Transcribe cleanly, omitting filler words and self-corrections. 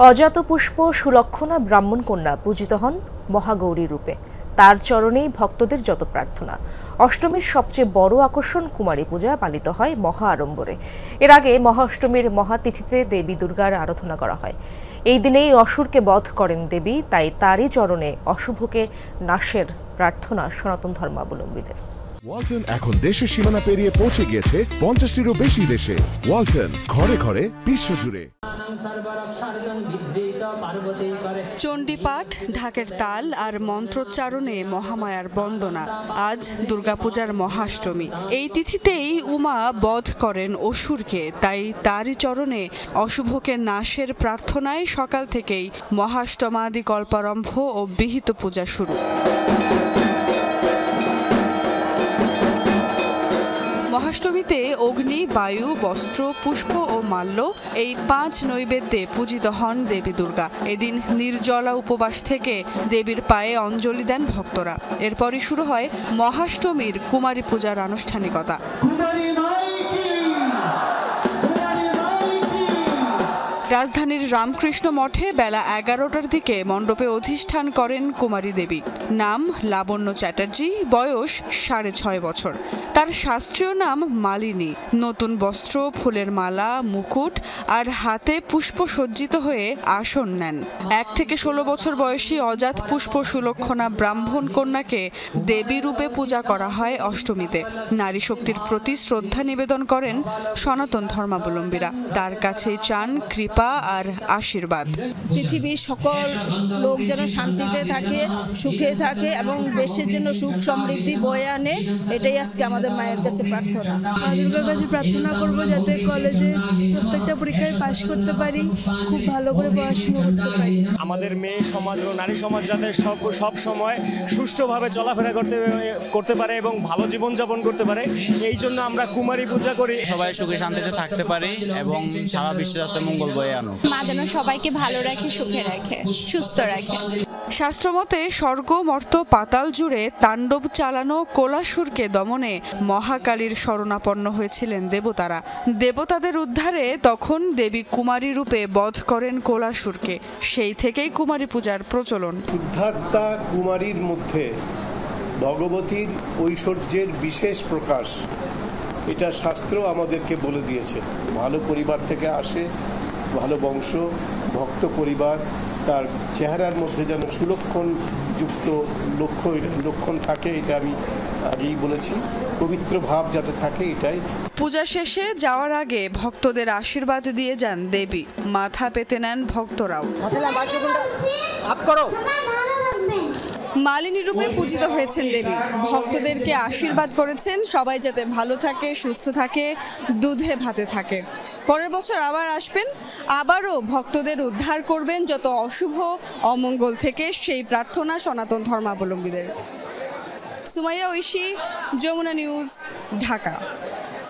অজাত পুষ্প সুলক্ষণা ব্রাহ্মণ কন্যা পূজিত হন মহাগৌরী রূপে। তার চরণেই ভক্তদের যত প্রার্থনা। অষ্টমীর সবচেয়ে বড় আকর্ষণ কুমারী পূজা পালিত হয় মহা আড়ম্বরে। এর আগে মহাষ্টমীর মহাতিথিতে দেবী দুর্গার আরাধনা করা হয়। এই দিনেই অসুরকে বধ করেন দেবী, তাই তারই চরণে অশুভকে নাশের প্রার্থনা সনাতন ধর্মাবলম্বীদের। ওয়ালটন এখন দেশের সীমানা পেরিয়ে পৌঁছে গিয়েছে 50টিরও বেশি দেশে। ওয়ালটন, ঘরে ঘরে বিশ্বজুড়ে। চণ্ডীপাঠ, ঢাকের তাল আর মন্ত্রোচ্চারণে মহামায়ার বন্দনা। আজ দুর্গাপূজার মহাষ্টমী। এই তিথিতেই উমা বধ করেন অসুরকে, তাই তারই চরণে অশুভকে নাশের প্রার্থনায় সকাল থেকেই মহাষ্টমাদি কল্পারম্ভ ও বিহিত পূজা শুরু। মহাষ্টমীতে অগ্নি, বায়ু, বস্ত্র, পুষ্প ও মাল্য এই 5 নৈবেদ্যে পূজিত হন দেবী দুর্গা। এদিন নির্জলা উপবাস থেকে দেবীর পায়ে অঞ্জলি দেন ভক্তরা। এরপরই শুরু হয় মহাষ্টমীর কুমারী পূজার আনুষ্ঠানিকতা। রাজধানীর রামকৃষ্ণ মঠে বেলা 11টার দিকে মণ্ডপে অধিষ্ঠান করেন কুমারী দেবী। নাম লাবণ্য চ্যাটার্জি, বয়স 6.5 বছর। তার শাস্ত্রীয় নাম মালিনী। নতুন বস্ত্র, ফুলের মালা, মুকুট আর হাতে পুষ্প সজ্জিত হয়ে আসন নেন। 1 থেকে 16 বছর বয়সী অজাত পুষ্প সুলক্ষণা ব্রাহ্মণ কন্যাকে দেবী রূপে পূজা করা হয় অষ্টমীতে। নারী শক্তির প্রতি শ্রদ্ধা নিবেদন করেন সনাতন ধর্মাবলম্বীরা। তার কাছেই চান কৃপা আর আশীর্বাদ। পৃথিবীর সকল লোক যেন শান্তিতে থাকে, সুখে থাকে এবং দেশের জন্য সুখ সমৃদ্ধি বয়ে আনে, এটাই আজকে আমাদের মায়ের কাছে প্রার্থনা। দুর্গার কাছে প্রার্থনা করব যাতে কলেজে প্রত্যেকটা পরীক্ষায় পাশ করতে পারি, খুব ভালো করে পড়াশোনা করতে পারি। আমাদের মেয়ে সমাজ ও নারী সমাজ যাতে সব সময় সুষ্ঠুভাবে চলাফেরা করতে পারে এবং ভালো জীবনযাপন করতে পারে, এই জন্য আমরা কুমারী পূজা করি। সবাই সুখে শান্তিতে থাকতে পারি এবং সারা বিশ্ব যাতে মঙ্গল বয়ে আনো। মা যেন সবাইকে ভালো রাখে, সুখে রাখে, সুস্থ রাখে। শাস্ত্রমতে স্বর্গ, মর্ত, পাতাল জুড়ে তাণ্ডব চালানো কোলাসুরকে দমনে মহাকালীর শরণাপন্ন হয়েছিলেন দেবতারা। দেবতাদের উদ্ধারে তখন দেবী কুমারী রূপে বধ করেন কোলাসুরকে। সেই থেকেই কুমারী পূজার প্রচলন। শুদ্ধাত্মা কুমারীর মধ্যে ভগবতীর ঐশ্বর্যের বিশেষ প্রকাশ, এটা শাস্ত্র আমাদেরকে বলে দিয়েছে। ভালো পরিবার থেকে আসে, ভালো বংশ, ভক্ত পরিবার, তার চেহারার মধ্যে যেন সুলক্ষণ যুক্ত লক্ষণ থাকে, এটা আমি আগেই বলেছি। পবিত্র ভাব যাতে থাকে, এটাই। পূজা শেষে যাওয়ার আগে ভক্তদের আশীর্বাদ দিয়ে যান দেবী। মাথা পেতে নেন ভক্তরাও। মালিনী রূপে পূজিত হয়েছেন দেবী। ভক্তদেরকে আশীর্বাদ করেছেন সবাই যাতে ভালো থাকে, সুস্থ থাকে, দুধে ভাতে থাকে। পরের বছর আবার আসবেন, আবারও ভক্তদের উদ্ধার করবেন যত অশুভ অমঙ্গল থেকে, সেই প্রার্থনা সনাতন ধর্মাবলম্বীদের। সুমাইয়া ঐশী, যমুনা নিউজ, ঢাকা।